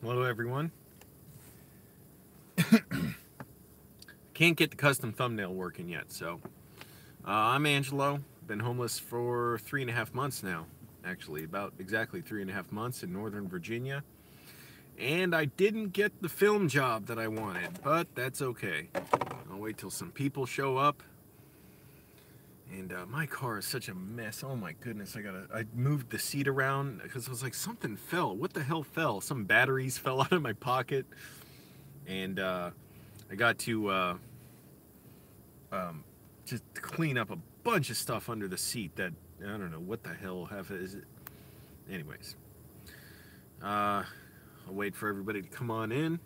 Hello, everyone. Can't get the custom thumbnail working yet, so I'm Angelo. Been homeless for 3.5 months now, actually, about exactly 3.5 months in Northern Virginia. And I didn't get the film job that I wanted, but that's okay. I'll wait till some people show up. And my car is such a mess. Oh my goodness, I moved the seat around because I was like, something fell. What the hell fell? Some batteries fell out of my pocket. And I got to just clean up a bunch of stuff under the seat that, I don't know, what the hell is it? Anyways, I'll wait for everybody to come on in.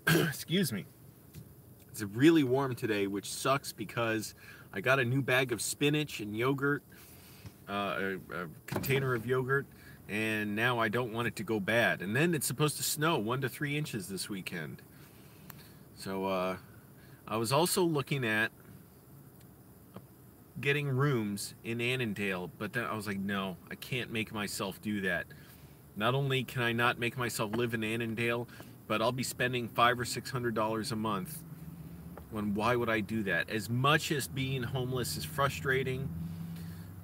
Excuse me. It's really warm today, which sucks because I got a new bag of spinach and yogurt, a container of yogurt, and now I don't want it to go bad. And then it's supposed to snow 1 to 3 inches this weekend. So I was also looking at getting rooms in Annandale, but then I was like, no, I can't make myself do that. Not only can I not make myself live in Annandale, but I'll be spending $500 or $600 a month. Why would I do that? As much as being homeless is frustrating,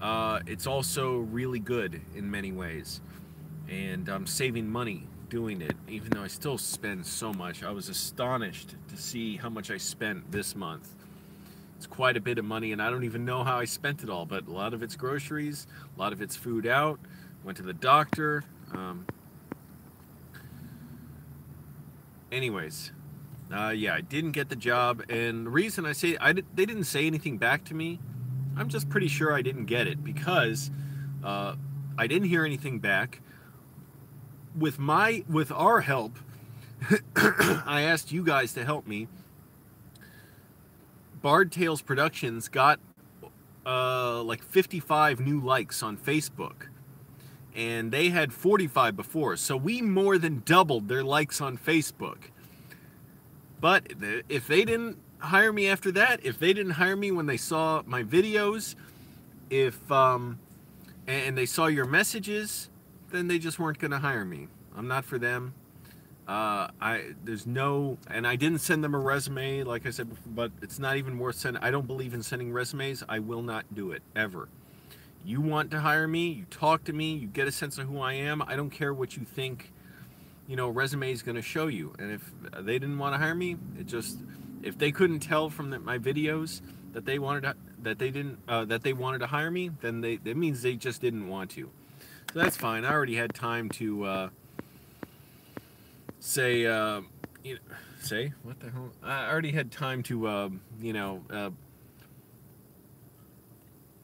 it's also really good in many ways. And I'm saving money doing it, even though I still spend so much. I was astonished to see how much I spent this month. It's quite a bit of money, and I don't even know how I spent it all, but a lot of it's groceries, a lot of it's food out, went to the doctor. Anyways, yeah, I didn't get the job, and the reason I say they didn't say anything back to me, I'm just pretty sure I didn't get it because I didn't hear anything back. With our help, I asked you guys to help me. Bard Tales Productions got like 55 new likes on Facebook, and they had 45 before, so we more than doubled their likes on Facebook. But if they didn't hire me after that, if they didn't hire me when they saw my videos, and they saw your messages, then they just weren't going to hire me. I'm not for them. There's no, and I didn't send them a resume, like I said before, but it's not even worth sending. I don't believe in sending resumes. I will not do it, ever. You want to hire me, you talk to me, you get a sense of who I am. I don't care what you think, resume is going to show you. And if they didn't want to hire me, if they couldn't tell from my videos that they wanted to hire me, then that means they just didn't want to. So that's fine. I already had time to say what the hell? I already had time to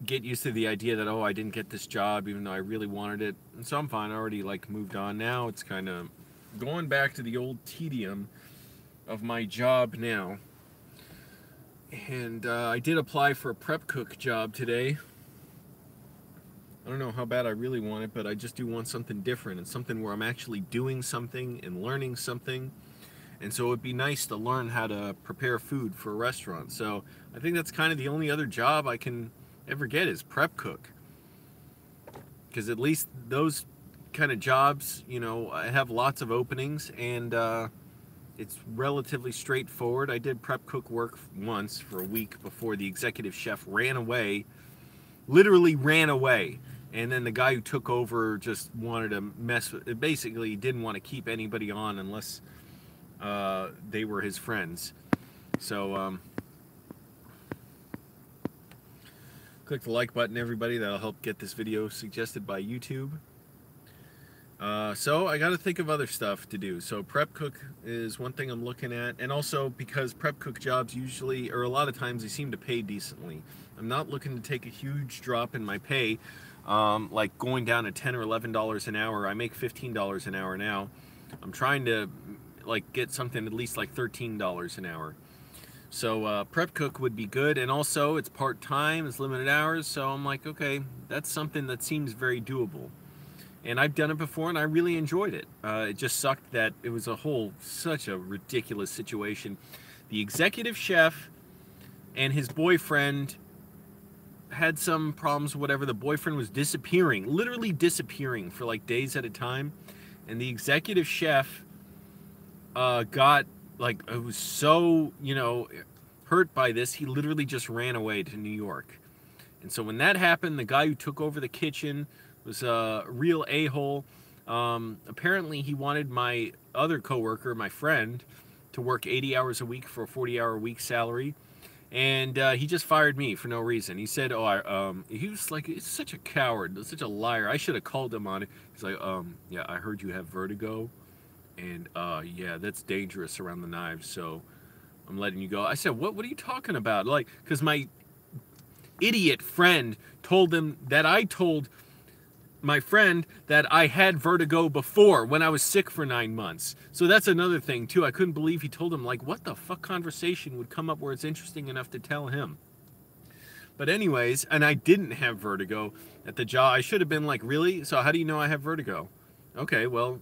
get used to the idea that, oh, I didn't get this job even though I really wanted it. And so I'm fine. I already moved on. Now it's kind of going back to the old tedium of my job now. And I did apply for a prep cook job today. I don't know how bad I really want it, but I just do want something different and something where I'm actually doing something and learning something. And so it'd be nice to learn how to prepare food for a restaurant. So I think that's kind of the only other job I can ever get is prep cook. Because at least those kind of jobs, I have lots of openings, and it's relatively straightforward. I did prep cook work once for a week before the executive chef ran away, literally ran away. And then the guy who took over just wanted to mess with it. Basically, didn't want to keep anybody on unless they were his friends. So, click the like button, everybody. That'll help get this video suggested by YouTube. So I got to think of other stuff to do. So prep cook is one thing I'm looking at. And also because prep cook jobs usually, or a lot of times, they seem to pay decently. I'm not looking to take a huge drop in my pay. Like going down to $10 or $11 an hour. I make $15 an hour now. I'm trying to get something at least like $13 an hour. So prep cook would be good, and also it's part-time, it's limited hours, so I'm like, okay, that's something that seems very doable. And I've done it before, and I really enjoyed it. It just sucked that it was such a ridiculous situation. The executive chef and his boyfriend had some problems, whatever. The boyfriend was disappearing, literally disappearing for days at a time. And the executive chef got, like, I was so, hurt by this, he literally just ran away to New York. And so when that happened, the guy who took over the kitchen was a real a-hole. Apparently he wanted my other coworker, my friend, to work 80 hours a week for a 40-hour-a-week salary. And he just fired me for no reason. He said, he was like, it's such a coward, such a liar. I should have called him on it. He's like, yeah, I heard you have vertigo. And yeah, that's dangerous around the knives, so I'm letting you go. I said, what are you talking about? Like, because my idiot friend told him that I told my friend that I had vertigo before when I was sick for 9 months. So that's another thing too. I couldn't believe he told him. Like, what the fuck conversation would come up where it's interesting enough to tell him? But anyways, and I didn't have vertigo at the job. I should have been like, really? So how do you know I have vertigo? Okay, well,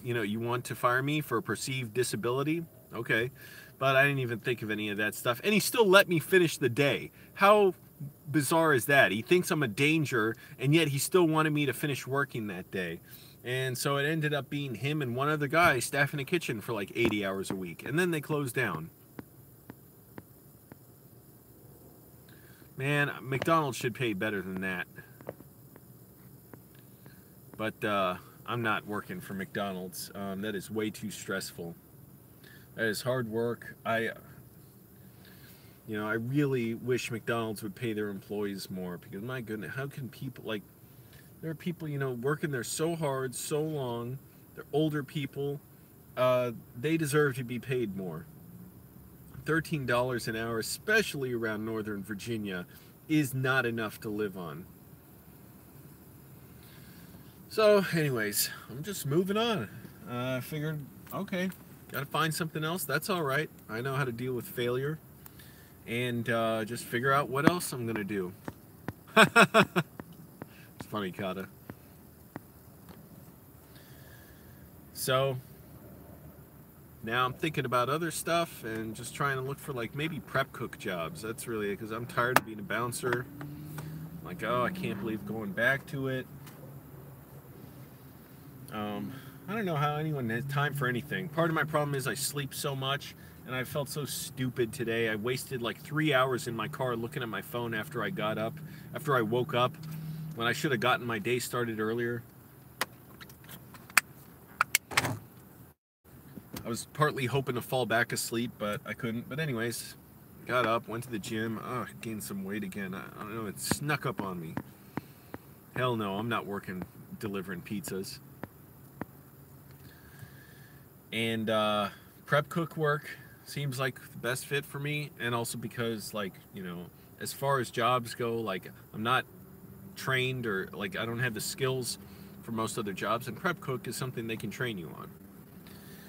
you want to fire me for a perceived disability? Okay. But I didn't even think of any of that stuff. And he still let me finish the day. How bizarre is that? He thinks I'm a danger, and yet he still wanted me to finish working that day. And so it ended up being him and one other guy staffing the kitchen for like 80 hours a week. And then they closed down. Man, McDonald's should pay better than that. But I'm not working for McDonald's. That is way too stressful. That is hard work. I really wish McDonald's would pay their employees more, because my goodness, how can people, like, there are people, working there so hard, so long. They're older people. They deserve to be paid more. $13 an hour, especially around Northern Virginia, is not enough to live on. So, anyways, I'm just moving on. I figured, okay, gotta find something else. That's all right. I know how to deal with failure. And just figure out what else I'm gonna do. It's funny, Kata. So, now I'm thinking about other stuff and just trying to look for, like, maybe prep cook jobs. That's really it, because I'm tired of being a bouncer. Like, oh, I can't believe going back to it. I don't know how anyone has time for anything. Part of my problem is I sleep so much, and I felt so stupid today. I wasted like 3 hours in my car looking at my phone after I woke up, when I should have gotten my day started earlier. I was partly hoping to fall back asleep, but I couldn't. But anyways, got up, went to the gym. Oh, gained some weight again. I don't know, it snuck up on me. Hell no, I'm not working delivering pizzas. And prep cook work seems like the best fit for me, and also because, like, as far as jobs go, like, I'm not trained, or like, I don't have the skills for most other jobs, and prep cook is something they can train you on.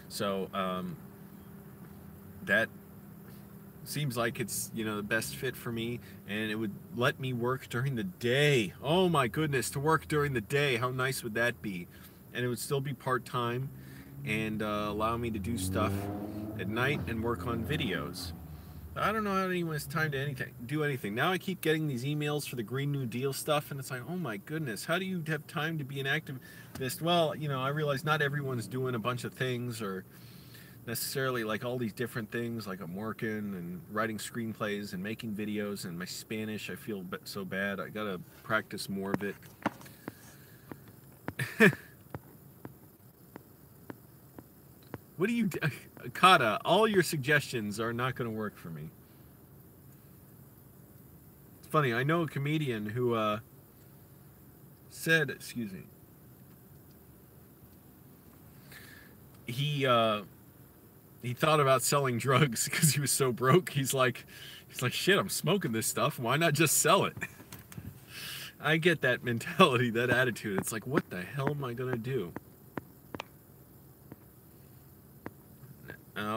So that seems like it's the best fit for me, and it would let me work during the day. Oh my goodness, to work during the day, how nice would that be? And it would still be part-time, and allow me to do stuff at night and work on videos. I don't know how anyone has time to do anything. Now I keep getting these emails for the Green New Deal stuff, and it's like, oh my goodness, how do you have time to be an activist? Well, I realize not everyone's doing a bunch of things, or necessarily like all these different things. Like, I'm working and writing screenplays and making videos, and my Spanish, I feel so bad. I gotta practice more of it. What do you do? Kata, all your suggestions are not going to work for me. It's funny, I know a comedian who said, excuse me, he thought about selling drugs because he was so broke. He's like, shit, I'm smoking this stuff. Why not just sell it? I get that mentality, that attitude. It's like, what the hell am I going to do?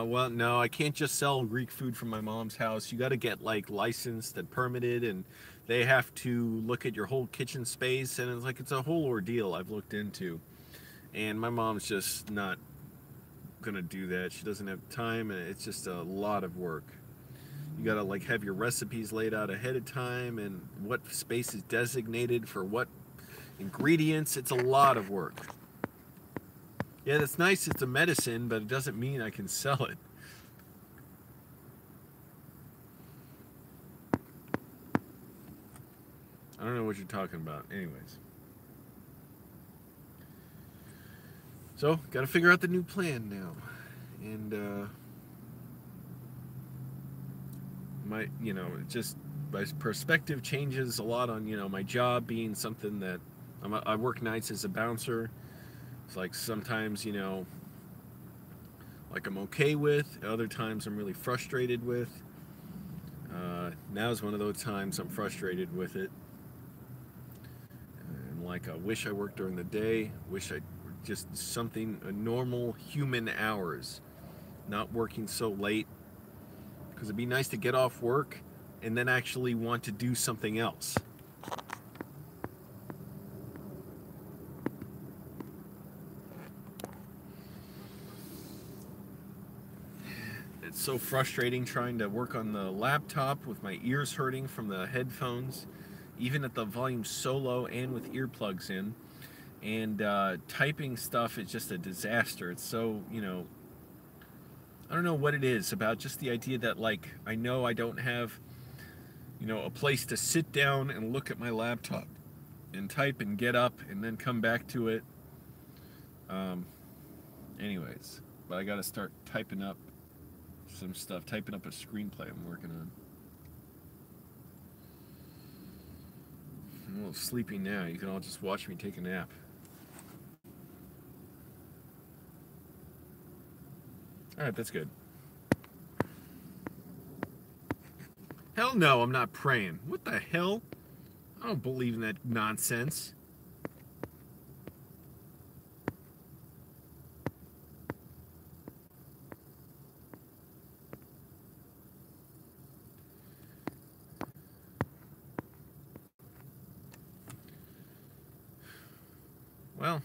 Well, no, I can't just sell Greek food from my mom's house. You got to get, like, licensed and permitted, and they have to look at your whole kitchen space, and it's a whole ordeal I've looked into. And my mom's just not gonna do that. She doesn't have time, and it's just a lot of work. You gotta, like, have your recipes laid out ahead of time, and what space is designated for what ingredients. It's a lot of work. Yeah, that's nice. It's a medicine, but it doesn't mean I can sell it. I don't know what you're talking about. Anyways. So, got to figure out the new plan now. And, just my perspective changes a lot on, my job being something that I work nights as a bouncer. It's like sometimes, like I'm okay with, other times I'm really frustrated with. Now is one of those times I'm frustrated with it. And like I wish I worked during the day, wish I just something, normal human hours, not working so late. Because it'd be nice to get off work and then actually want to do something else. It's so frustrating trying to work on the laptop with my ears hurting from the headphones, even at the volume so low and with earplugs in. And typing stuff is just a disaster. It's so, I don't know what it is about just the idea that, like, I know I don't have, a place to sit down and look at my laptop and type and get up and then come back to it. Anyways, but I got to start typing up some stuff, typing up a screenplay I'm working on. I'm a little sleepy now. You can all just watch me take a nap. Alright, that's good. Hell no, I'm not praying. What the hell? I don't believe in that nonsense. Well,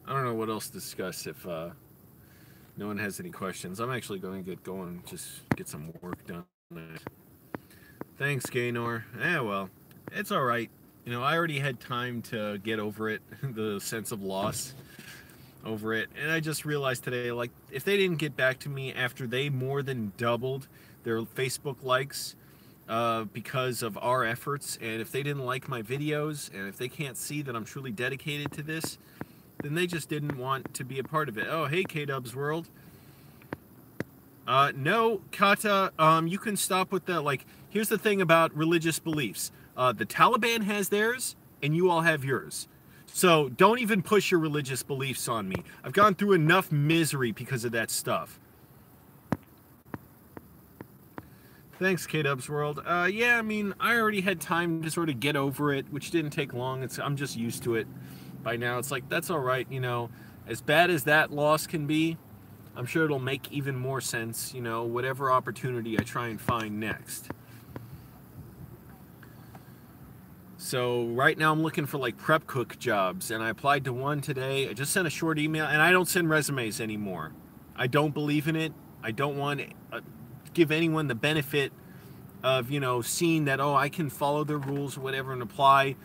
I don't know what else to discuss if no one has any questions. I'm actually going to get going, just get some work done. Thanks, Gaynor. Well, it's all right. I already had time to get over it, the sense of loss over it. And I just realized today, like, if they didn't get back to me after they more than doubled their Facebook likes because of our efforts, and if they didn't like my videos, and if they can't see that I'm truly dedicated to this, then they just didn't want to be a part of it. Oh, hey, K-Dub's World. No, Kata, you can stop with the, like, here's the thing about religious beliefs. The Taliban has theirs, and you all have yours. So don't even push your religious beliefs on me. I've gone through enough misery because of that stuff. Thanks, K-Dub's World. Yeah, I mean, I already had time to sort of get over it, which didn't take long. I'm just used to it by now. It's like, that's all right, as bad as that loss can be, I'm sure it'll make even more sense, whatever opportunity I try and find next. So right now I'm looking for like prep cook jobs, and I applied to one today. I just sent a short email, and I don't send resumes anymore. I don't believe in it. I don't want to give anyone the benefit of, seeing that, oh, I can follow their rules or whatever and apply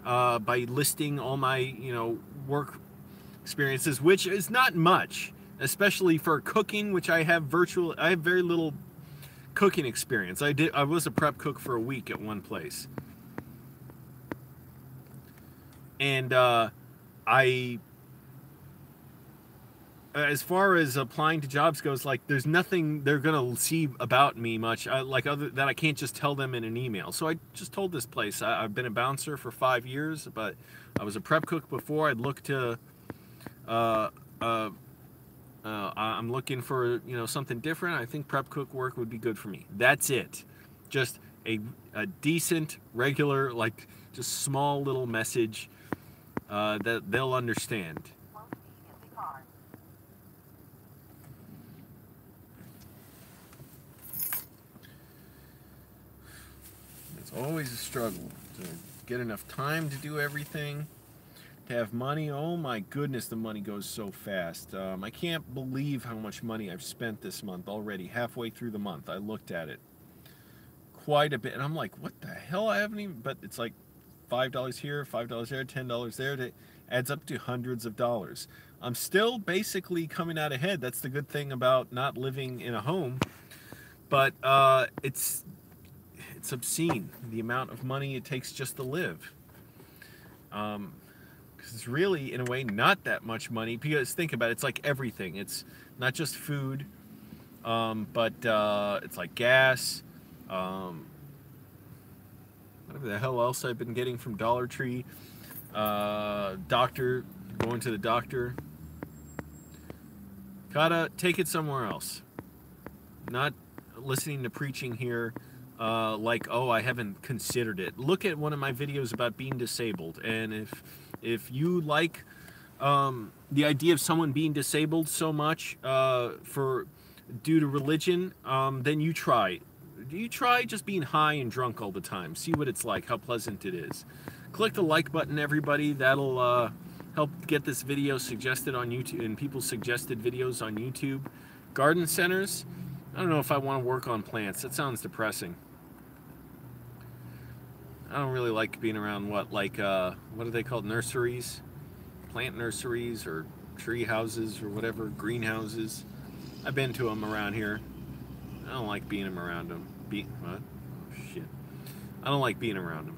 by listing all my, work experiences, which is not much, especially for cooking, which I have very little cooking experience. I was a prep cook for a week at one place. And as far as applying to jobs goes, like, there's nothing they're gonna see about me much, other that I can't just tell them in an email. So I just told this place I've been a bouncer for 5 years, but I was a prep cook before. I'd look to I'm looking for something different. I think prep cook work would be good for me. That's it. Just a decent, regular, like, just small little message that they'll understand. It's always a struggle to get enough time to do everything, to have money. Oh my goodness, the money goes so fast. I can't believe how much money I've spent this month already. Halfway through the month, I looked at it. Quite a bit, and I'm like, what the hell? I haven't even, but it's like $5 here, $5 there, $10 there, adds up to hundreds of dollars. I'm still basically coming out ahead. That's the good thing about not living in a home. But it's obscene, the amount of money it takes just to live. Because it's really, in a way, not that much money. Because think about it, it's like everything. It's not just food, but it's like gas, whatever the hell else I've been getting from Dollar Tree, doctor, going to the doctor. Gotta take it somewhere else. Not listening to preaching here like, oh, I haven't considered it. Look at one of my videos about being disabled, and if you like the idea of someone being disabled so much due to religion, then you try just being high and drunk all the time. See what it's like, how pleasant it is. Click the like button, everybody. That'll help get this video suggested on YouTube, and people's suggested videos on YouTube. Garden centers, I don't know if I want to work on plants. That sounds depressing. I don't really like being around what are they called, nurseries, plant nurseries, or tree houses, or whatever, greenhouses. I've been to them around here. I don't like being around them. What? Oh shit! I don't like being around them.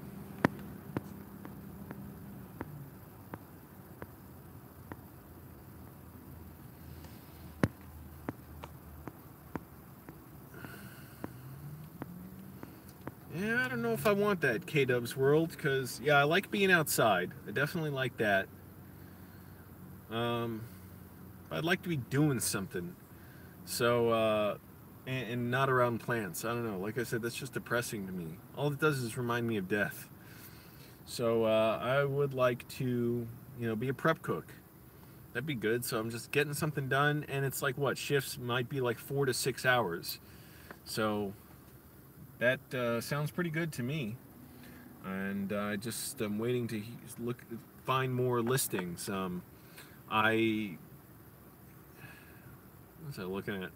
Yeah, I don't know if I want that K-Dub's world, because, yeah, I like being outside. I definitely like that. I'd like to be doing something. So, and not around plants. I don't know. Like I said, that's just depressing to me. All it does is remind me of death. So, I would like to, be a prep cook. That'd be good. So I'm just getting something done, and it's like, what, shifts might be like 4 to 6 hours. So that sounds pretty good to me, and I just am waiting to find more listings. What was I looking at?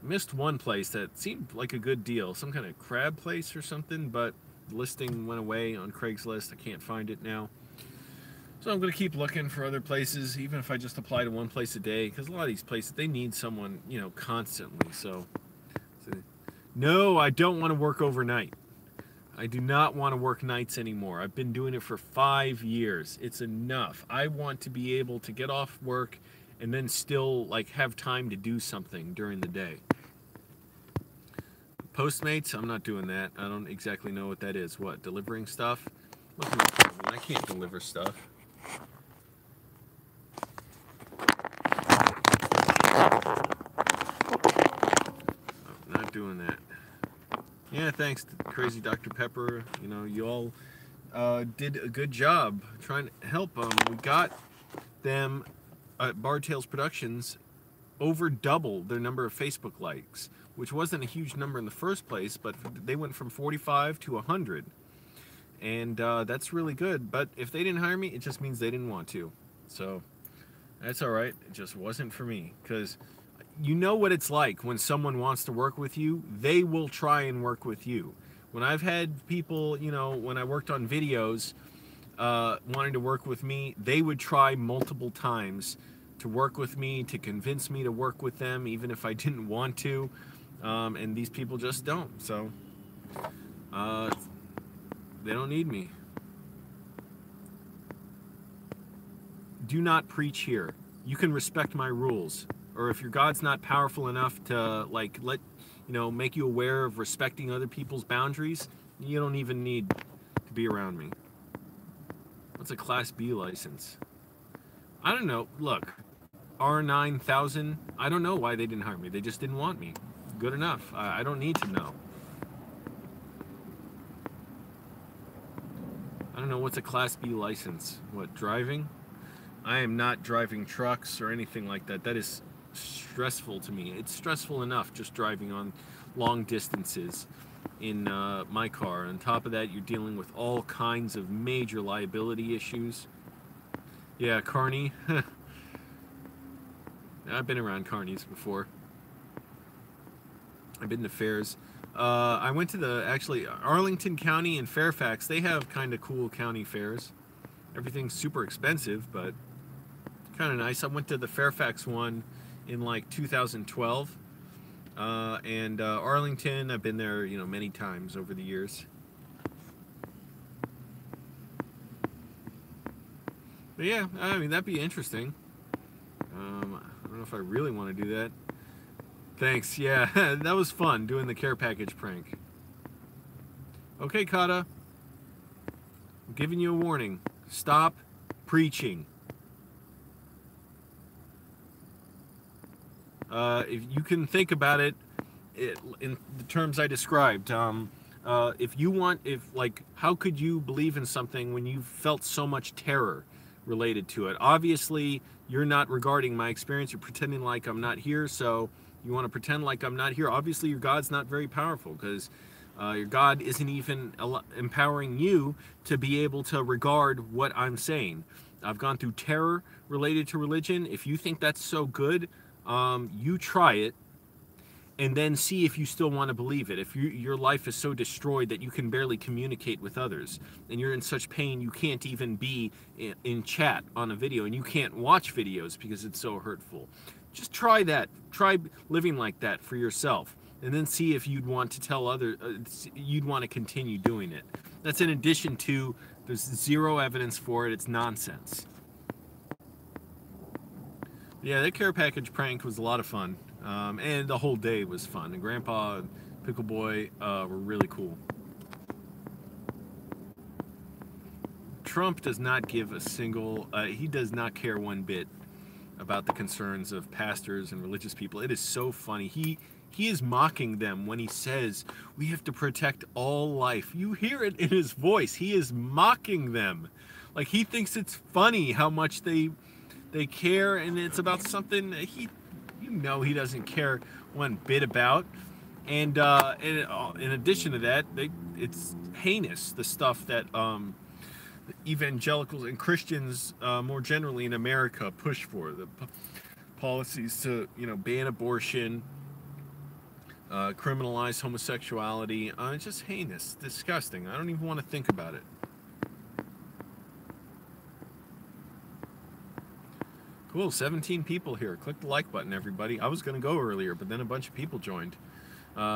Missed one place that seemed like a good deal, some kind of crab place or something, but the listing went away on Craigslist. I can't find it now. So I'm going to keep looking for other places, even if I just apply to one place a day, because a lot of these places, they need someone, constantly. So no, I don't want to work overnight. I do not want to work nights anymore. I've been doing it for 5 years. It's enough. I want to be able to get off work and then still have time to do something during the day. Postmates, I'm not doing that. I don't exactly know what that is. What, delivering stuff? I can't deliver stuff. Doing that. Yeah, thanks to Crazy Dr. Pepper. You all did a good job trying to help them. We got them at Bard Tales Productions over double their number of Facebook likes, which wasn't a huge number in the first place, but they went from 45 to 100. And that's really good. But if they didn't hire me, it just means they didn't want to. So that's all right. It just wasn't for me, because you know what it's like when someone wants to work with you. They will try and work with you. When I've had people, when I worked on videos, wanting to work with me, they would try multiple times to work with me, to convince me to work with them, even if I didn't want to. And these people just don't. So, they don't need me. Do not preach here. You can respect my rules. Or if your God's not powerful enough to make you aware of respecting other people's boundaries, you don't even need to be around me. What's a Class B license? I don't know. Look, R9000, I don't know why they didn't hire me. They just didn't want me. Good enough. I don't need to know. I don't know what's a Class B license. What, driving? I am not driving trucks or anything like that. That is stressful to me. It's stressful enough just driving on long distances in my car. On top of that, you're dealing with all kinds of major liability issues. Yeah, Carney. I've been around carnies before. I've been to fairs. I went to actually Arlington County and Fairfax. They have kind of cool county fairs. Everything's super expensive, but kind of nice. I went to the Fairfax one in like 2012, and Arlington, I've been there, you know, many times over the years. But yeah, I mean, that'd be interesting. I don't know if I really want to do that. Thanks, yeah, that was fun, doing the care package prank. Okay, Kata, I'm giving you a warning. Stop preaching. If you can think about it, in the terms I described, if you want, how could you believe in something when you felt so much terror related to it? Obviously, you're not regarding my experience. You're pretending like I'm not here, so you want to pretend like I'm not here. Obviously, your God's not very powerful, because your God isn't even empowering you to be able to regard what I'm saying. I've gone through terror related to religion. If you think that's so good, you try it, and then see if you still want to believe it. If your life is so destroyed that you can barely communicate with others, and you're in such pain you can't even be in chat on a video, and you can't watch videos because it's so hurtful, just try that. Try living like that for yourself, and then see if you'd want to tell others, you'd want to continue doing it. That's in addition to, there's zero evidence for it. It's nonsense. Yeah, that care package prank was a lot of fun. And the whole day was fun. And Grandpa and Pickle Boy were really cool. Trump does not give a single, he does not care one bit about the concerns of pastors and religious people. It is so funny. He is mocking them when he says, we have to protect all life. You hear it in his voice. He is mocking them. Like, he thinks it's funny how much they care, and it's about something he doesn't care one bit about. And in addition to that, it's heinous, the stuff that evangelicals and Christians more generally in America push for, the policies to, you know, ban abortion, criminalize homosexuality. It's just heinous, disgusting. I don't even want to think about it. Cool, 17 people here. Click the like button, everybody. I was going to go earlier, but then a bunch of people joined.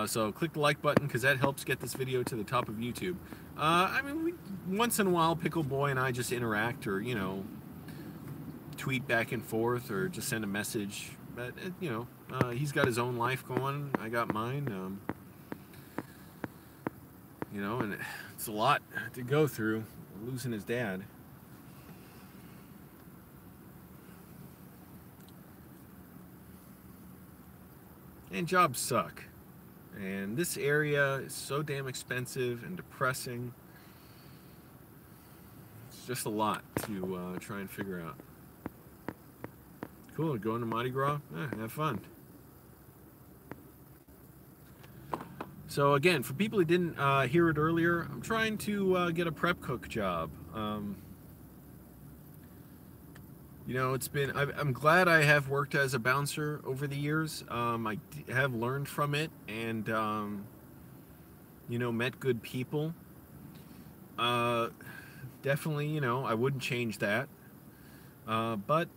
So click the like button, because that helps get this video to the top of YouTube. I mean, once in a while, Pickle Boy and I just interact, or, you know, tweet back and forth, or just send a message. But, you know, he's got his own life going. I got mine. You know, and it's a lot to go through, losing his dad. And jobs suck. And this area is so damn expensive and depressing. It's just a lot to try and figure out. Cool, going to Mardi Gras? Have fun. So again, for people who didn't hear it earlier, I'm trying to get a prep cook job. You know, it's been, I'm glad I have worked as a bouncer over the years. I have learned from it, and, you know, met good people. Definitely, you know, I wouldn't change that. But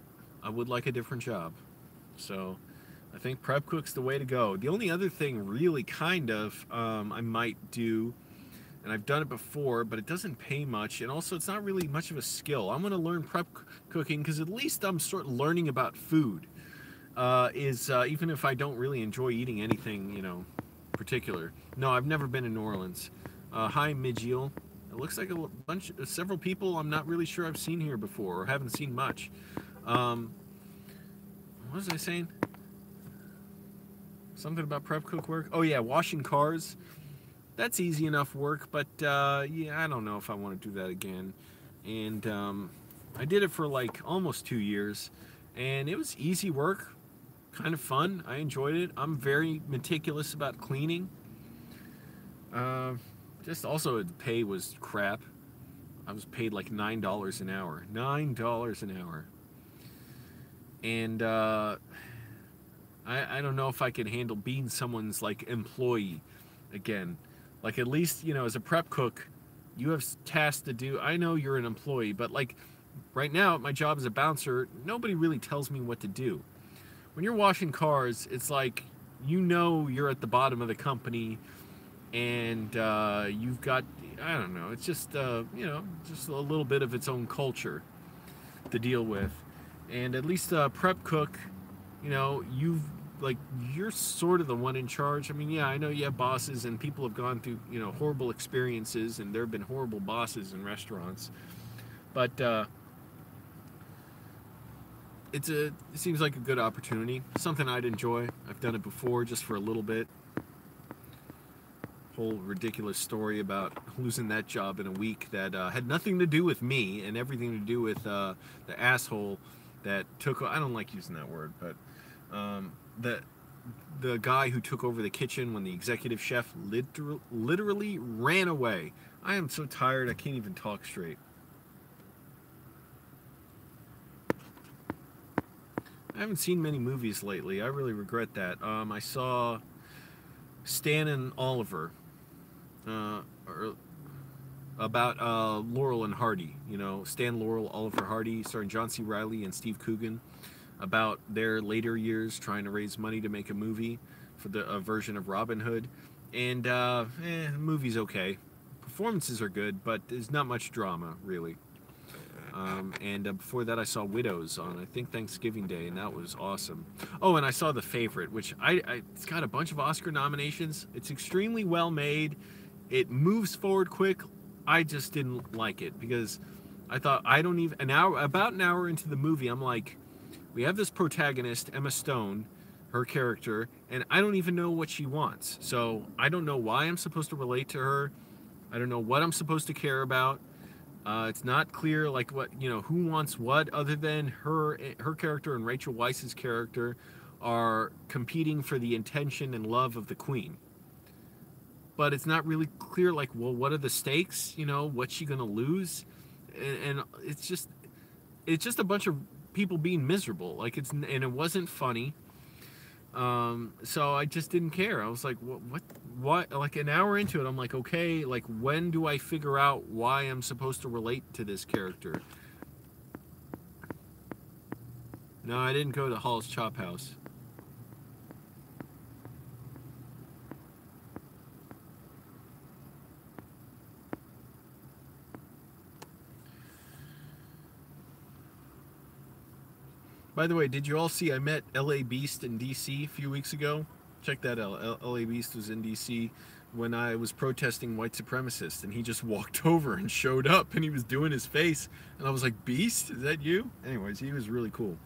I would like a different job. So I think prep cook's the way to go. The only other thing really kind of I might do, and I've done it before, but it doesn't pay much, and also it's not really much of a skill. I'm going to learn prep cooking, because at least I'm sort of learning about food. Even if I don't really enjoy eating anything, you know, particular. No, I've never been in New Orleans. Hi, Midgiel. It looks like several people I'm not really sure I've seen here before, or haven't seen much. What was I saying? Something about prep cook work? Oh yeah, washing cars. That's easy enough work, but yeah, I don't know if I want to do that again. And I did it for like almost 2 years, and it was easy work, kind of fun. I enjoyed it. I'm very meticulous about cleaning. Just also, the pay was crap. I was paid like $9 an hour. $9 an hour. And I don't know if I can handle being someone's like employee again. Like, at least, you know, as a prep cook, you have tasks to do. I know you're an employee, but like right now, my job as a bouncer, nobody really tells me what to do. When you're washing cars, it's like, you know, you're at the bottom of the company, and you've got, I don't know, it's just, you know, just a little bit of its own culture to deal with. And at least prep cook, you know, you're sort of the one in charge. I mean, yeah, I know you have bosses, and people have gone through, you know, horrible experiences, and there have been horrible bosses in restaurants, but it seems like a good opportunity, something I'd enjoy. I've done it before, just for a little bit. Whole ridiculous story about losing that job in a week that had nothing to do with me and everything to do with the asshole that took, I don't like using that word, but the guy who took over the kitchen when the executive chef literally ran away. I am so tired, I can't even talk straight. I haven't seen many movies lately. I really regret that. I saw Stan and Oliver, about Laurel and Hardy. You know, Stan Laurel, Oliver Hardy, starring John C. Reilly and Steve Coogan, about their later years trying to raise money to make a movie for a version of Robin Hood. And the movie's okay. Performances are good, but there's not much drama, really. And before that, I saw Widows on, I think, Thanksgiving Day, and that was awesome. Oh, and I saw The Favorite, which it's got a bunch of Oscar nominations. It's extremely well made. It moves forward quick. I just didn't like it because I thought, about an hour into the movie, I'm like, we have this protagonist, Emma Stone, her character, and I don't even know what she wants. So I don't know why I'm supposed to relate to her. I don't know what I'm supposed to care about. It's not clear, like, what, you know, who wants what, other than her character and Rachel Weisz's character are competing for the attention and love of the queen. But it's not really clear, like, well, what are the stakes? You know, what's she gonna lose? And it's just a bunch of people being miserable. Like, and it wasn't funny. So I just didn't care. I was like, what? Like, an hour into it, I'm like, okay, like, when do I figure out why I'm supposed to relate to this character? No, I didn't go to Hall's Chop House. By the way, did you all see I met LA Beast in DC a few weeks ago? Check that out. LA Beast was in DC when I was protesting white supremacists, and he just walked over and showed up, and he was doing his face, and I was like, Beast, is that you? Anyways, he was really cool.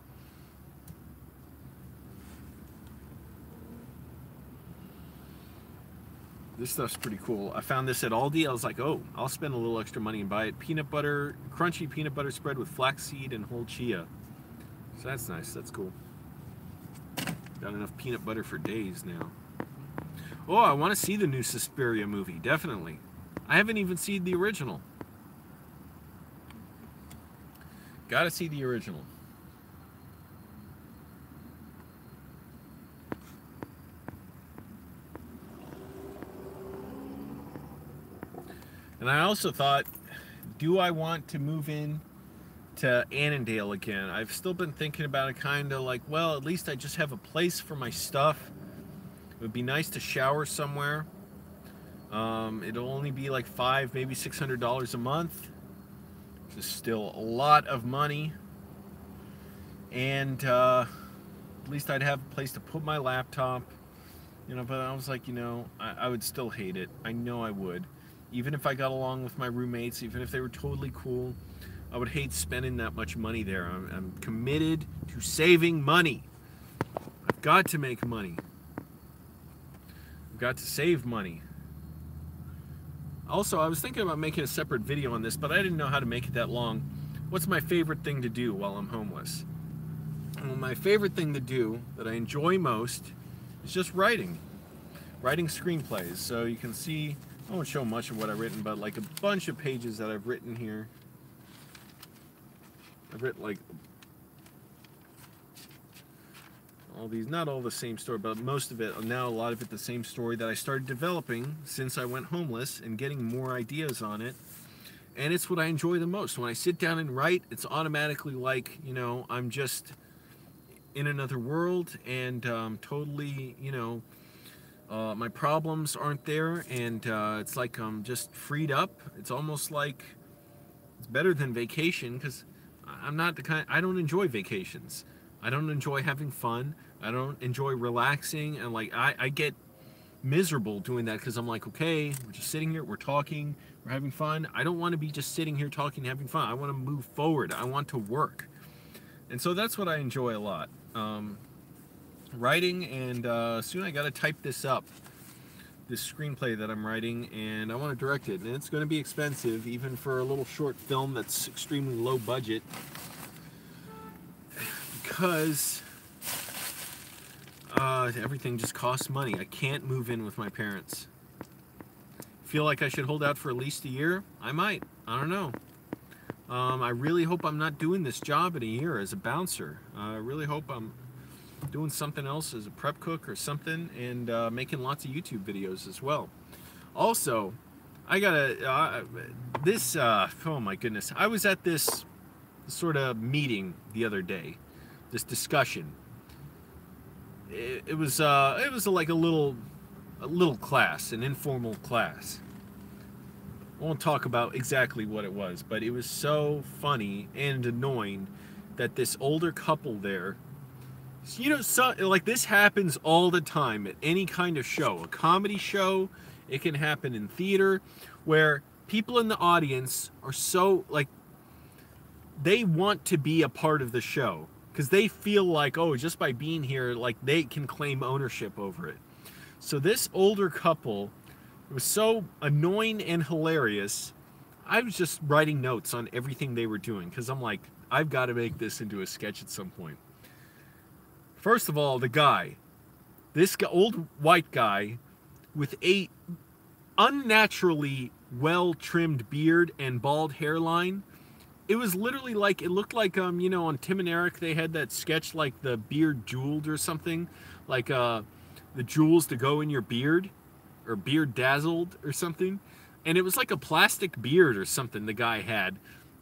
This stuff's pretty cool. I found this at Aldi. I was like, oh, I'll spend a little extra money and buy it. Peanut butter, crunchy peanut butter spread with flaxseed and whole chia. So that's nice. That's cool. Got enough peanut butter for days now. Oh, I want to see the new Suspiria movie. Definitely. I haven't even seen the original. Gotta see the original. And I also thought, do I want to move in to Annandale again? I've still been thinking about it, kind of like, well, at least I just have a place for my stuff. It would be nice to shower somewhere. It'll only be like $500, maybe $600 a month, which is still a lot of money. And at least I'd have a place to put my laptop, you know. But I was like, you know, I would still hate it. I know I would. Even if I got along with my roommates, even if they were totally cool, I would hate spending that much money there. I'm committed to saving money. I've got to make money. I've got to save money. Also, I was thinking about making a separate video on this, but I didn't know how to make it that long. What's my favorite thing to do while I'm homeless? Well, my favorite thing to do that I enjoy most is just writing. Writing screenplays. So you can see, I won't show much of what I've written, but like a bunch of pages that I've written here. I've written like all these, not all the same story, but most of it, now a lot of it the same story that I started developing since I went homeless and getting more ideas on it. And it's what I enjoy the most. When I sit down and write, it's automatically like, you know, I'm just in another world, and totally, you know, my problems aren't there, and it's like I'm just freed up. It's almost like it's better than vacation, because I'm not the kind, I don't enjoy vacations. I don't enjoy having fun. I don't enjoy relaxing, and like I get miserable doing that, because I'm like, okay, we're just sitting here, we're talking, we're having fun. I don't want to be just sitting here talking, having fun. I want to move forward. I want to work. And so that's what I enjoy a lot. Writing, and soon I got to type this up, this screenplay that I'm writing, and I want to direct it. And it's going to be expensive, even for a little short film that's extremely low budget, because everything just costs money. I can't move in with my parents. Feel like I should hold out for at least a year? I might. I don't know. I really hope I'm not doing this job in a year as a bouncer. I really hope I'm doing something else as a prep cook or something, and making lots of YouTube videos as well. Also, I gotta, oh my goodness. I was at this sort of meeting the other day, this discussion. It was like a little class, an informal class. I won't talk about exactly what it was, but it was so funny and annoying that this older couple there, you know, so, like, this happens all the time at any kind of show, a comedy show. It can happen in theater, where people in the audience are so, like, they want to be a part of the show, because they feel like, oh, just by being here, like, they can claim ownership over it. So this older couple, it was so annoying and hilarious. I was just writing notes on everything they were doing, because I'm like, I've got to make this into a sketch at some point. First of all, the guy, this old white guy with a unnaturally well-trimmed beard and bald hairline. It was literally like, it looked like, you know, on Tim and Eric, they had that sketch, like the beard jeweled or something, like the jewels to go in your beard, or beard dazzled or something. And it was like a plastic beard or something the guy had.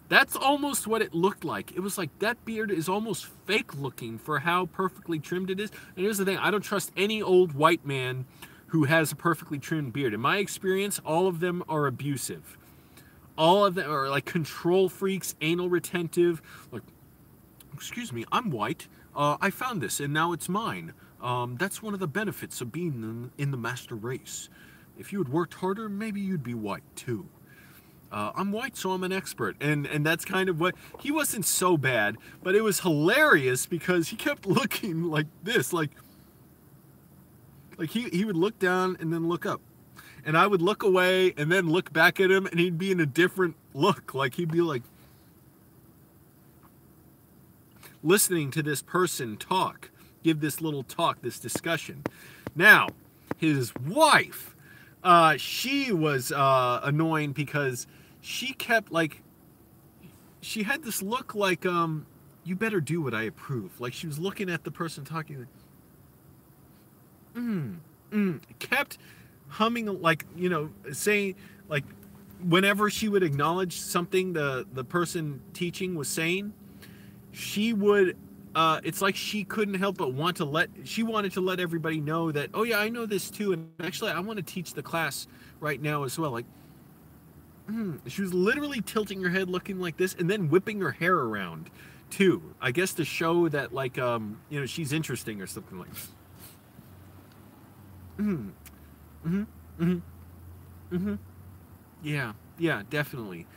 That's almost what it looked like. It was like, that beard is almost fake looking for how perfectly trimmed it is. And here's the thing, I don't trust any old white man who has a perfectly trimmed beard. In my experience, all of them are abusive. All of them are like control freaks, anal retentive. Like, excuse me, I'm white. I found this and now it's mine. That's one of the benefits of being in the master race. If you had worked harder, maybe you'd be white too. I'm white, so I'm an expert. And that's kind of what, he wasn't so bad, but it was hilarious because he kept looking like this, like he would look down and then look up. And I would look away and then look back at him, and he'd be in a different look. Like, he'd be like, listening to this person talk, give this little talk, this discussion. Now, his wife, she was annoying because she kept, like, she had this look like, you better do what I approve. Like, she was looking at the person talking, like, kept humming, like, you know, saying, like, whenever she would acknowledge something the person teaching was saying, she would, it's like she couldn't help but she wanted to let everybody know that, oh yeah, I know this too, and actually I want to teach the class right now as well. Like, she was literally tilting her head looking like this, and then whipping her hair around too, I guess to show that, like, you know, she's interesting or something like yeah, definitely.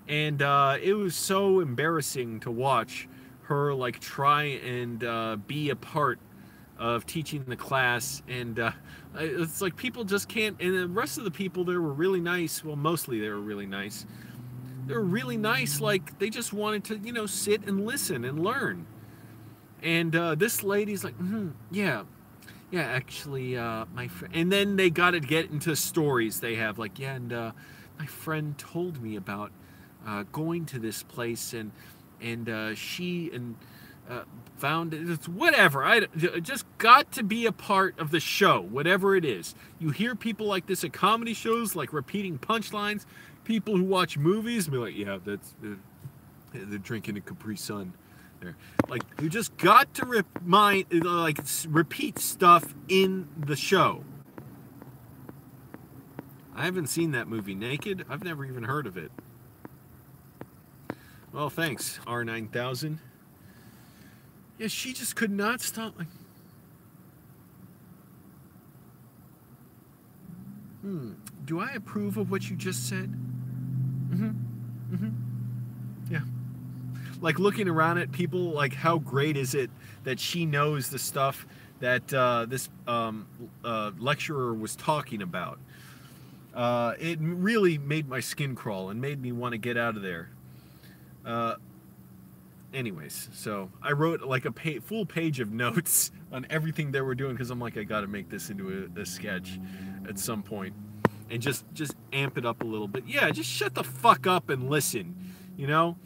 And it was so embarrassing to watch her, like, try and be a part of teaching the class, and it's like people just can't. And the rest of the people there were really nice. Well, mostly they were really nice. They were really nice, like, they just wanted to, you know, sit and listen and learn. And this lady's like, yeah, actually, my friend. And then they got to get into stories they have, like, yeah, and my friend told me about going to this place, and she found it's whatever. I just got to be a part of the show, whatever it is. You hear people like this at comedy shows, like repeating punchlines. People who watch movies be like, yeah, they're drinking a Capri Sun. There, like, you just got to repeat stuff in the show. I haven't seen that movie, Naked. I've never even heard of it. Well, thanks, R9000. Yeah, she just could not stop. Like, do I approve of what you just said? Yeah. Like, looking around at people, like, how great is it that she knows the stuff that this lecturer was talking about. It really made my skin crawl and made me want to get out of there. Anyways, so I wrote like a full page of notes on everything they were doing, because I'm like, I got to make this into a sketch at some point and just amp it up a little bit. Yeah, just shut the fuck up and listen, you know?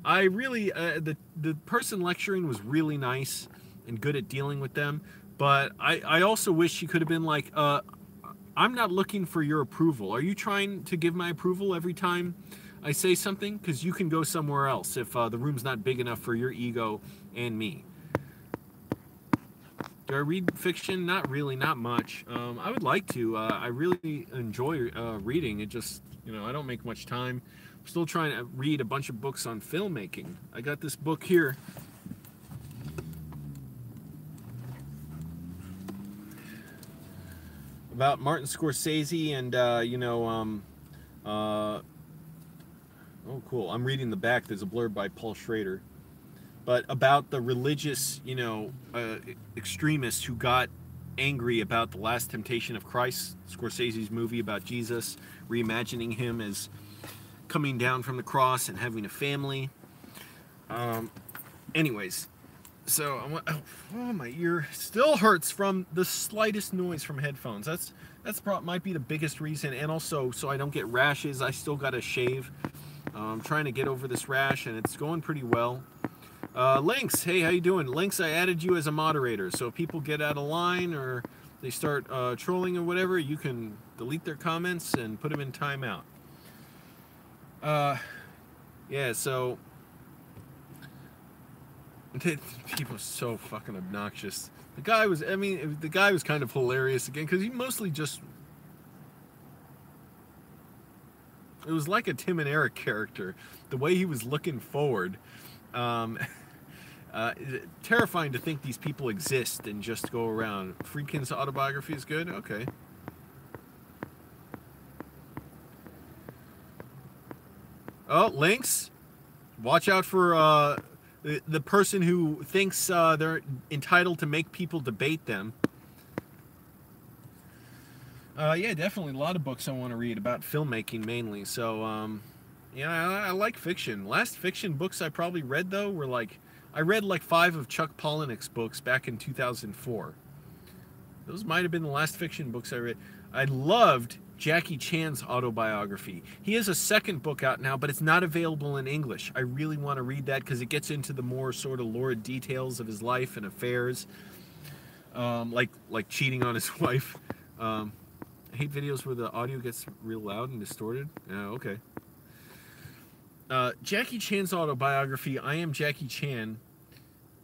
I really, the person lecturing was really nice and good at dealing with them, but I also wish she could have been like, I'm not looking for your approval. Are you trying to give my approval every time I say something? Because you can go somewhere else if the room's not big enough for your ego and me. Do I read fiction? Not really, not much. I would like to. I really enjoy reading. It just, you know, I don't make much time. I'm still trying to read a bunch of books on filmmaking. I got this book here. About Martin Scorsese and, oh, cool. I'm reading the back. There's a blurb by Paul Schrader. But about the religious, extremists who got angry about The Last Temptation of Christ, Scorsese's movie about Jesus, reimagining him as coming down from the cross and having a family. Anyways, so my ear still hurts from the slightest noise from headphones. That's might be the biggest reason, and also so I don't get rashes. I still got to shave. I'm trying to get over this rash, and it's going pretty well. Lynx, hey, how you doing? Lynx, I added you as a moderator, so if people get out of line or they start trolling or whatever, you can delete their comments and put them in timeout. Yeah, so people are so fucking obnoxious. The guy was kind of hilarious again, because he mostly just, it was like a Tim and Eric character, the way he was looking forward. Terrifying to think these people exist and just go around. Friedkin's autobiography is good? Okay. Oh, Lynx, watch out for the person who thinks they're entitled to make people debate them. Yeah, definitely a lot of books I want to read about filmmaking mainly. So, yeah, I like fiction. Last fiction books I probably read, though, were like, I read like 5 of Chuck Palahniuk's books back in 2004. Those might have been the last fiction books I read. I loved Jackie Chan's autobiography. He has a second book out now, but it's not available in English. I really want to read that because it gets into the more sort of lurid details of his life and affairs, like cheating on his wife. I hate videos where the audio gets real loud and distorted. Okay. Jackie Chan's autobiography, I Am Jackie Chan,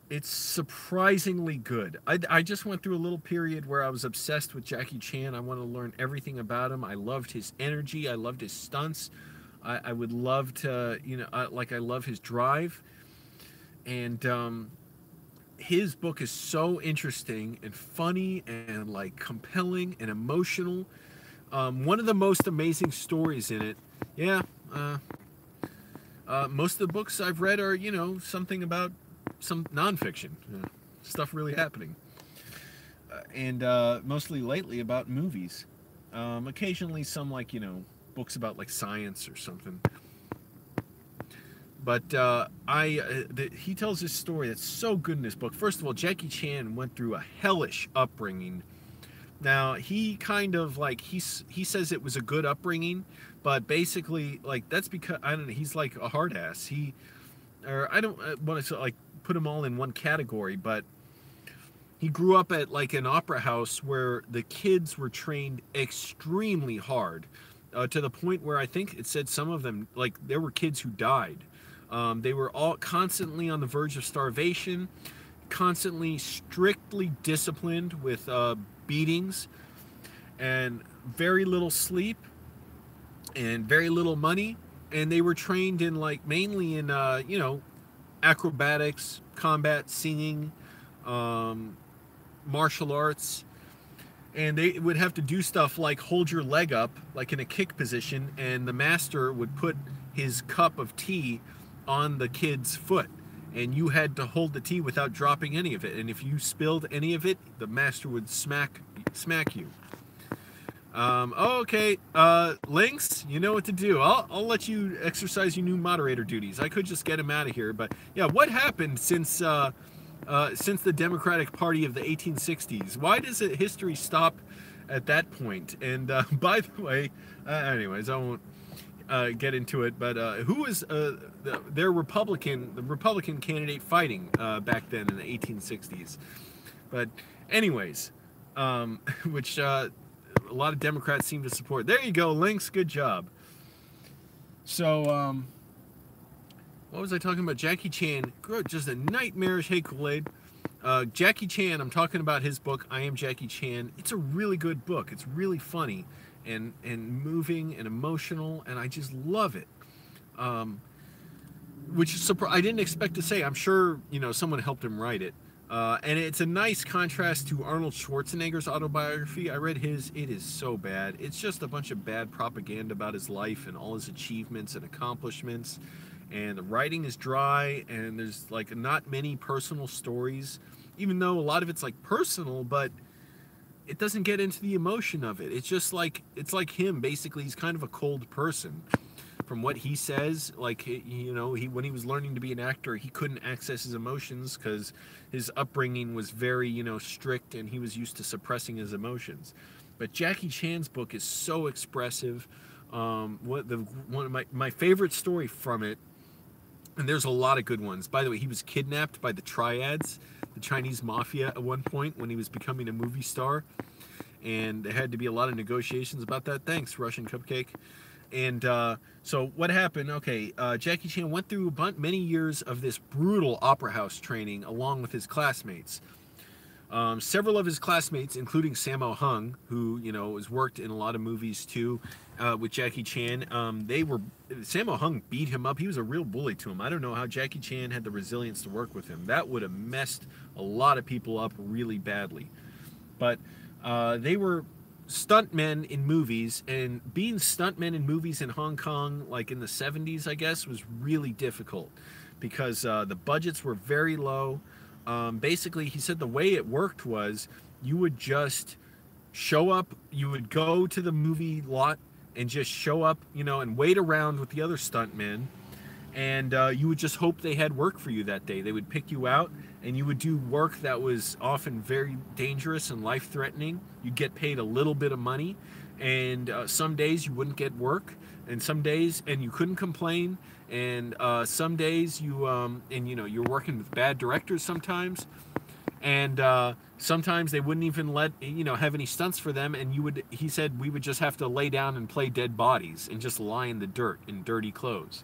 it's surprisingly good. I just went through a little period where I was obsessed with Jackie Chan. I wanted to learn everything about him. I loved his energy. I loved his stunts. I would love to, I love his drive. And his book is so interesting and funny and like compelling and emotional. One of the most amazing stories in it. Yeah. Most of the books I've read are, something about some nonfiction, stuff really happening. And mostly lately about movies. Occasionally some books about like science or something. But he tells this story that's so good in this book. First of all, Jackie Chan went through a hellish upbringing. Now, he kind of he says it was a good upbringing, but basically that's because, I don't know, he's like a hard ass. I don't want to put them all in one category, but he grew up at an opera house where the kids were trained extremely hard. to the point where I think it said some of them, like there were kids who died. They were all constantly on the verge of starvation, constantly strictly disciplined with beatings, and very little sleep and very little money. And they were trained in like mainly in acrobatics, combat, singing, martial arts. And they would have to do stuff like hold your leg up like in a kick position, and the master would put his cup of tea on the kid's foot, and you had to hold the tea without dropping any of it. And if you spilled any of it, the master would smack you. Okay, Lynx, you know what to do. I'll let you exercise your new moderator duties. I could just get him out of here, but yeah, what happened since the Democratic Party of the 1860s? Why does history stop at that point? And by the way, anyways, I won't get into it. But who was the Republican candidate fighting back then in the 1860s? But anyways, which a lot of Democrats seem to support. There you go, Lynx. Good job. So, what was I talking about? Jackie Chan. Just a nightmarish hate Kool-Aid. Jackie Chan, I'm talking about his book, I Am Jackie Chan. It's a really good book. It's really funny and moving and emotional, and I just love it. Which is I didn't expect to say. I'm sure, someone helped him write it. And it's a nice contrast to Arnold Schwarzenegger's autobiography. I read his. It is so bad. It's just a bunch of bad propaganda about his life and all his achievements and accomplishments. And the writing is dry, and there's like not many personal stories, even though a lot of it's like personal, but it doesn't get into the emotion of it. It's just like, it's like him, basically. He's kind of a cold person. From what he says, like, when he was learning to be an actor, he couldn't access his emotions because his upbringing was very, strict, and he was used to suppressing his emotions. But Jackie Chan's book is so expressive. One of my favorite story from it, and there's a lot of good ones. By the way, he was kidnapped by the triads, the Chinese mafia, at one point when he was becoming a movie star. And there had to be a lot of negotiations about that. Thanks, Russian Cupcake. And so what happened? Okay, Jackie Chan went through many years of this brutal opera house training along with his classmates. Several of his classmates, including Sammo Hung, who has worked in a lot of movies too, with Jackie Chan, Sammo Hung beat him up. He was a real bully to him. I don't know how Jackie Chan had the resilience to work with him. That would have messed a lot of people up really badly. But they were stuntmen in movies, and being stuntmen in movies in Hong Kong, like in the 70s, I guess, was really difficult because the budgets were very low. Basically, he said the way it worked was you would just show up, you would go to the movie lot and just show up, and wait around with the other stuntmen, and you would just hope they had work for you that day. They would pick you out, and you would do work that was often very dangerous and life-threatening. You'd get paid a little bit of money, and some days you wouldn't get work, and some days, and you couldn't complain, and some days you're working with bad directors sometimes, and sometimes they wouldn't even let have any stunts for them, and he said we would just have to lay down and play dead bodies and just lie in the dirt in dirty clothes.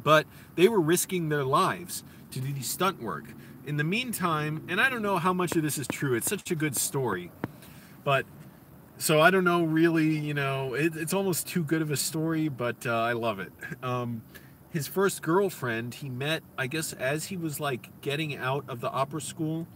But they were risking their lives to do the stunt work. In the meantime, and I don't know how much of this is true, it's such a good story, but so I don't know really, it's almost too good of a story, but I love it. His first girlfriend he met, I guess, as he was like getting out of the opera school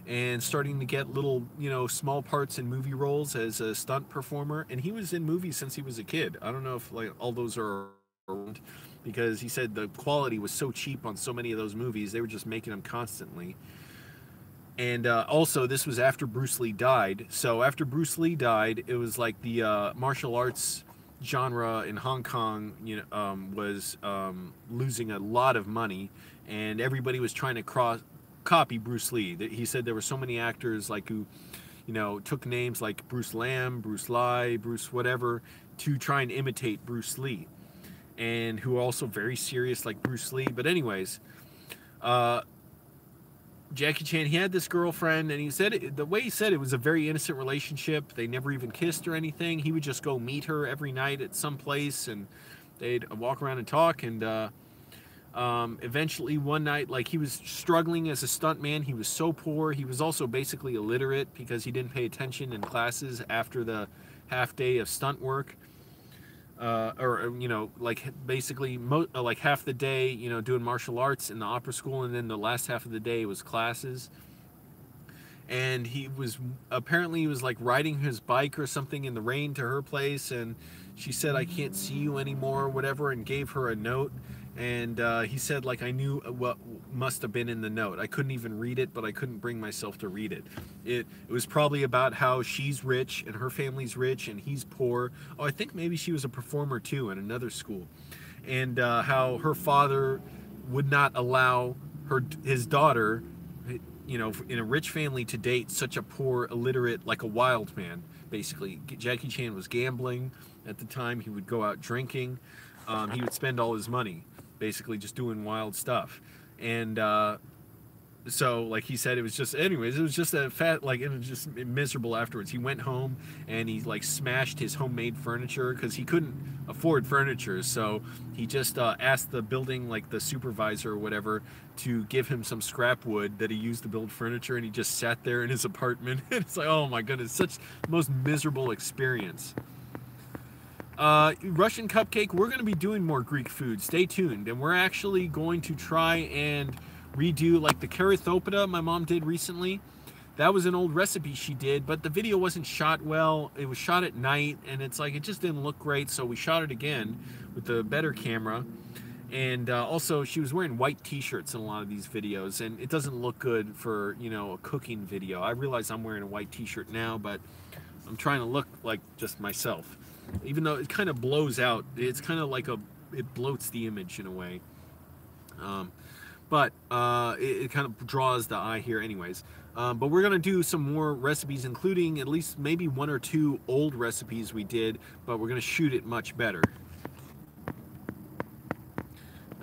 and starting to get little, small parts in movie roles as a stunt performer. And he was in movies since he was a kid. I don't know if like all those are around, because he said the quality was so cheap on so many of those movies. They were just making them constantly. And also, this was after Bruce Lee died. So after Bruce Lee died, it was like the martial arts genre in Hong Kong, was losing a lot of money, and everybody was trying to copy Bruce Lee. He said there were so many actors like who, took names like Bruce Lam, Bruce Lai, Bruce whatever, to try and imitate Bruce Lee, and who are also very serious like Bruce Lee. But anyways, Jackie Chan, he had this girlfriend, and he said the way he said it was a very innocent relationship. They never even kissed or anything. He would just go meet her every night at some place, and they'd walk around and talk. And eventually, one night, like, he was struggling as a stuntman. He was so poor. He was also basically illiterate because he didn't pay attention in classes after the half day of stunt work. Or you know, like basically like half the day, you know, doing martial arts in the opera school, and then the last half of the day was classes. And he was like riding his bike or something in the rain to her place, and she said, "I can't see you anymore," or whatever, and gave her a note. And he said, like, I knew what must have been in the note. I couldn't even read it, but I couldn't bring myself to read it. It was probably about how she's rich and her family's rich and he's poor. Oh, I think maybe she was a performer too in another school. And how her father would not allow his daughter, you know, in a rich family, to date such a poor, illiterate, like a wild man, basically. Jackie Chan was gambling at the time. He would go out drinking. He would spend all his money basically just doing wild stuff. And so, like he said, it was just, anyways, it was just a fat, like, it was just miserable afterwards. He went home and he like smashed his homemade furniture because he couldn't afford furniture. So he just asked the building, like the supervisor or whatever, to give him some scrap wood that he used to build furniture, and he just sat there in his apartment. It's like, oh my goodness, such the most miserable experience. Russian cupcake, we're going to be doing more Greek food. Stay tuned. And we're actually going to try and redo like the karathopoda my mom did recently. That was an old recipe she did, but the video wasn't shot well. It was shot at night, and it's like, it just didn't look great, so we shot it again with a better camera. And also, she was wearing white t-shirts in a lot of these videos, and it doesn't look good for, you know, a cooking video. I realize I'm wearing a white t-shirt now, but I'm trying to look like just myself. Even though it kind of blows out, it's kind of like it bloats the image in a way. But it kind of draws the eye here anyways. But we're going to do some more recipes, including at least maybe 1 or 2 old recipes we did, but we're going to shoot it much better.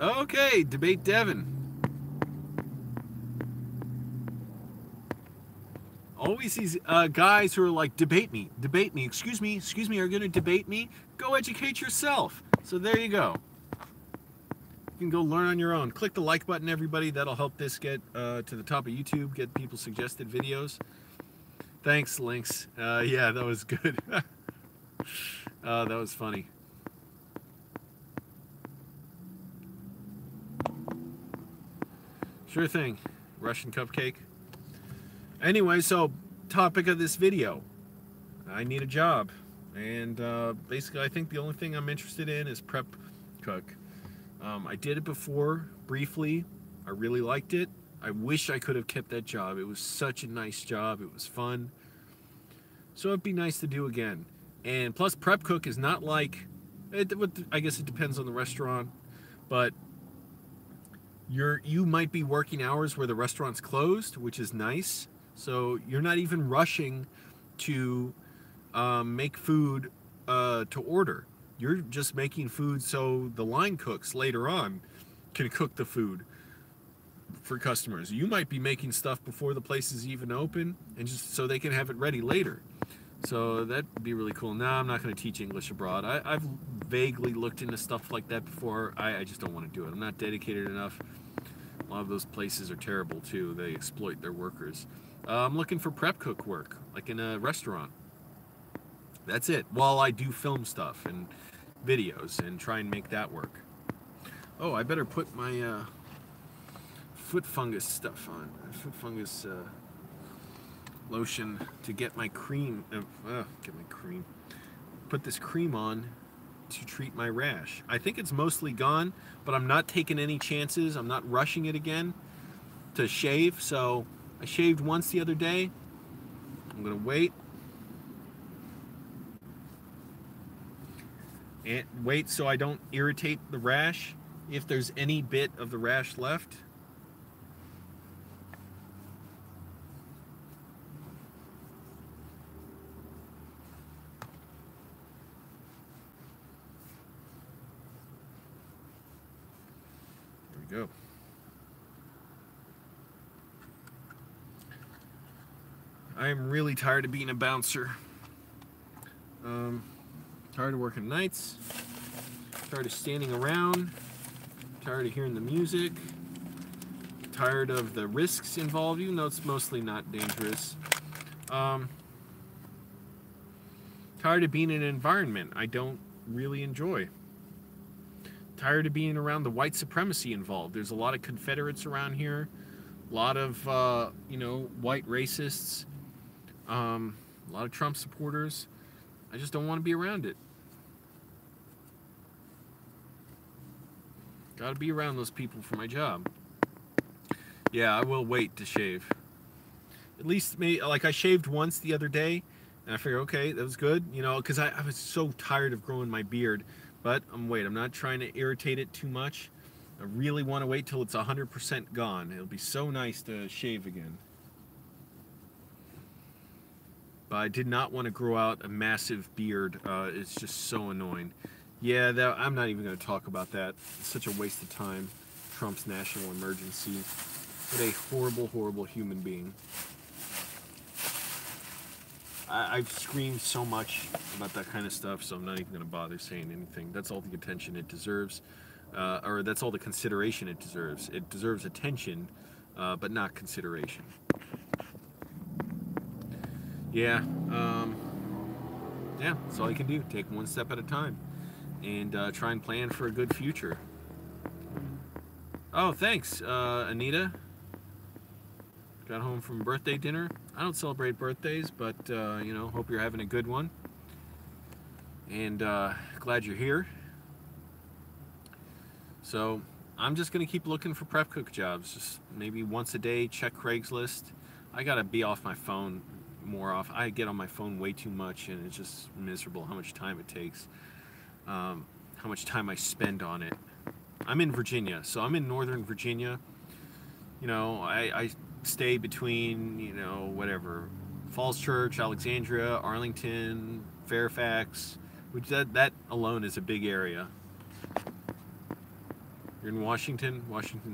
Okay, Debate Devin. Always these guys who are like, debate me, excuse me, are you going to debate me? Go educate yourself. So there you go. You can go learn on your own. Click the like button, everybody. That'll help this get to the top of YouTube, get people suggested videos. Thanks, Lynx. Yeah, that was good. That was funny. Sure thing. Russian cupcake. Anyway, so topic of this video. I need a job. And basically, I think the only thing I'm interested in is prep cook. I did it before, briefly. I really liked it. I wish I could have kept that job. It was such a nice job. It was fun. So it'd be nice to do again. And plus, prep cook is not like, I guess it depends on the restaurant, but you might be working hours where the restaurant's closed, which is nice. So you're not even rushing to make food to order. You're just making food so the line cooks later on can cook the food for customers. You might be making stuff before the place is even open, and just so they can have it ready later. So that'd be really cool. No, I'm not going to teach English abroad. I've vaguely looked into stuff like that before. I just don't want to do it. I'm not dedicated enough. A lot of those places are terrible too. They exploit their workers. I'm looking for prep cook work, like in a restaurant. That's it. While I do film stuff and videos and try and make that work. Oh, I better put my foot fungus stuff on. Foot fungus lotion to get my cream. Put this cream on to treat my rash. I think it's mostly gone, but I'm not taking any chances. I'm not rushing it again to shave. So I shaved once the other day. I'm gonna wait. And wait so I don't irritate the rash if there's any bit of the rash left. There we go. I am really tired of being a bouncer. Tired of working nights. Tired of standing around. Tired of hearing the music. Tired of the risks involved, even though it's mostly not dangerous. Tired of being in an environment I don't really enjoy. Tired of being around the white supremacy involved. There's a lot of Confederates around here. A lot of, white racists. A lot of Trump supporters. I just don't want to be around it. Gotta be around those people for my job. Yeah, I will wait to shave. At least, I shaved once the other day, and I figured, okay, that was good, because I was so tired of growing my beard. But I'm not trying to irritate it too much. I really want to wait till it's 100% gone. It'll be so nice to shave again. But I did not want to grow out a massive beard. It's just so annoying. Yeah, I'm not even going to talk about that. It's such a waste of time. Trump's national emergency. What a horrible, horrible human being. I've screamed so much about that kind of stuff, so I'm not even going to bother saying anything. That's all the attention it deserves. Or that's all the consideration it deserves. It deserves attention, but not consideration. Yeah, that's all you can do. Take one step at a time. And try and plan for a good future. Oh, thanks, Anita. Got home from birthday dinner. I don't celebrate birthdays, but, hope you're having a good one. And glad you're here. So, I'm just going to keep looking for prep cook jobs. Just maybe once a day, check Craigslist. I got to be off my phone more often. I get on my phone way too much, and it's just miserable how much time it takes. How much time I spend on it. I'm in Virginia, so I'm in Northern Virginia. I stay between, whatever, Falls Church, Alexandria, Arlington, Fairfax, which that alone is a big area. You're in Washington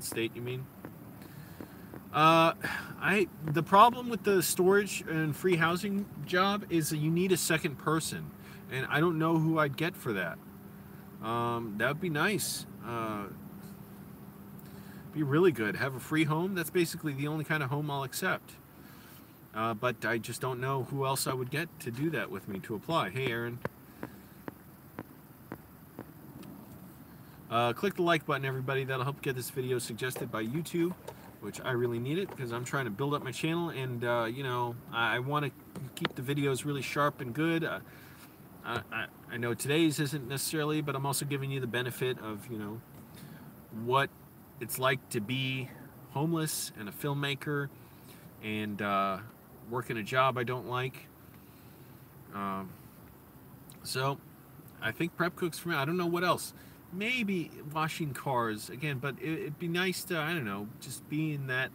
State, you mean? The problem with the storage and free housing job is that you need a second person, and I don't know who I'd get for that. That would be nice. Be really good. Have a free home. That's basically the only kind of home I'll accept. But I just don't know who else I would get to do that with me, to apply. Hey, Aaron. Click the like button, everybody. That'll help get this video suggested by YouTube, which I really need it because I'm trying to build up my channel, and I want to keep the videos really sharp and good. I know today's isn't necessarily, but I'm also giving you the benefit of what it's like to be homeless and a filmmaker and working a job I don't like. So I think prep cooks for me. I don't know what else. Maybe washing cars again, but it'd be nice to, I don't know, just be in that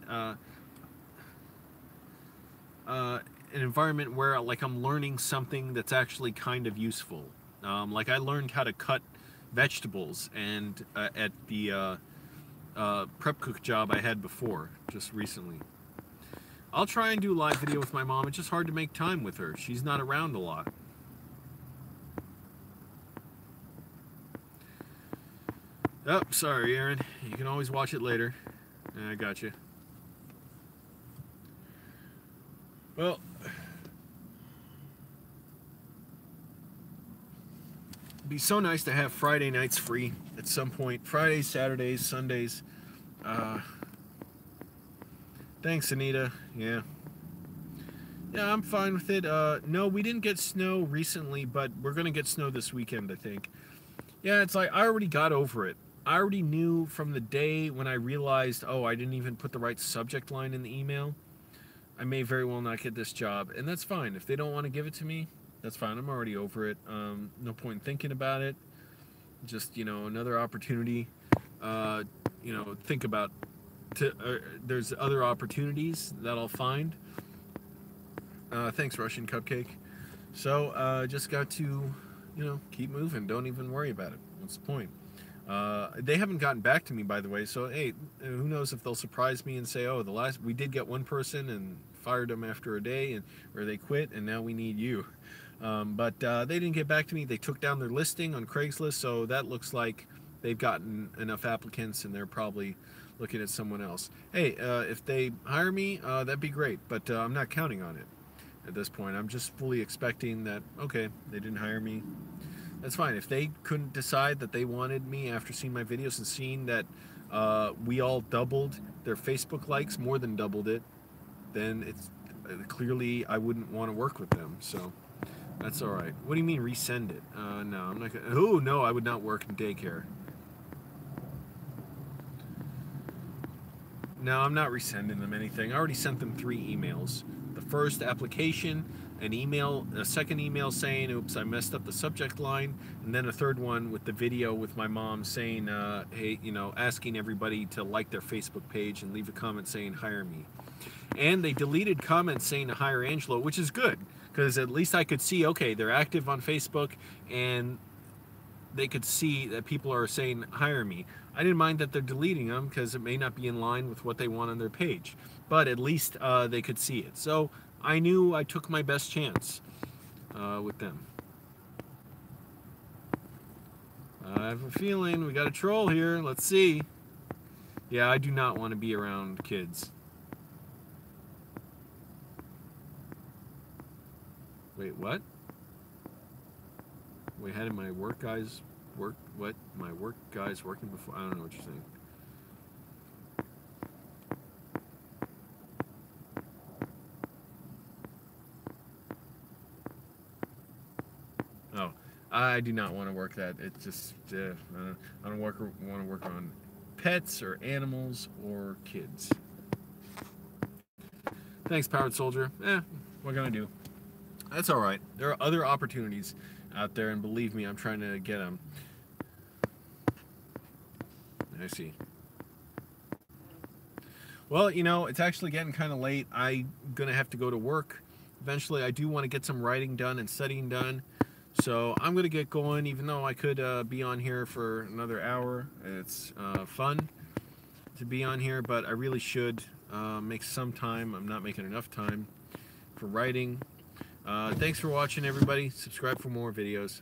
an environment where I'm learning something that's actually kind of useful. Like I learned how to cut vegetables and at the prep cook job I had before, just recently. I'll try and do a live video with my mom. It's just hard to make time with her. She's not around a lot. Oh, sorry, Aaron. You can always watch it later. I got you. Well, it'd be so nice to have Friday nights free at some point. Fridays, Saturdays, Sundays. Thanks, Anita. Yeah, I'm fine with it. No, we didn't get snow recently, but we're going to get snow this weekend, I think. Yeah, it's like I already got over it. I already knew from the day when I realized, oh, I didn't even put the right subject line in the email. I may very well not get this job, and that's fine. If they don't want to give it to me, that's fine. I'm already over it. No point in thinking about it. Just, another opportunity. Think about, there's other opportunities that I'll find. Thanks, Russian Cupcake. So, just got to, keep moving. Don't even worry about it. What's the point? They haven't gotten back to me, by the way, so hey, who knows if they'll surprise me and say, oh, we did get one person, and fired them after a day, or they quit, and now we need you. But they didn't get back to me. They took down their listing on Craigslist, so that looks like they've gotten enough applicants, and they're probably looking at someone else. Hey, if they hire me, that'd be great, but I'm not counting on it at this point. I'm just fully expecting that, okay, they didn't hire me. That's fine. If they couldn't decide that they wanted me after seeing my videos and seeing that we all doubled their Facebook likes, more than doubled it, then it's clearly I wouldn't want to work with them. So that's all right. What do you mean resend it? No, I'm not gonna. Oh no, I would not work in daycare. No, I'm not resending them anything. I already sent them 3 emails. The first application, an email, a second email saying, oops, I messed up the subject line, and then a third one with the video with my mom saying, hey, you know, asking everybody to like their Facebook page and leave a comment saying, hire me. And they deleted comments saying to hire Angelo, which is good, because at least I could see, okay, they're active on Facebook, and they could see that people are saying, hire me. I didn't mind that they're deleting them, because it may not be in line with what they want on their page. But at least they could see it. So I knew I took my best chance with them. I have a feeling we got a troll here. Let's see. Yeah, I do not want to be around kids. Wait, what? We had my work guys work, what? My work guys working before? I don't know what you're saying. Oh, I do not want to work that. It's just, I don't want to work on pets or animals or kids. Thanks, Powered Soldier. What can I do? That's all right. There are other opportunities out there, and believe me, I'm trying to get them. I see. Well, you know, it's actually getting kind of late. I'm going to have to go to work. Eventually, I do want to get some writing done and studying done. So I'm going to get going, even though I could be on here for another hour. It's fun to be on here, but I really should make some time. I'm not making enough time for writing. Thanks for watching, everybody. Subscribe for more videos.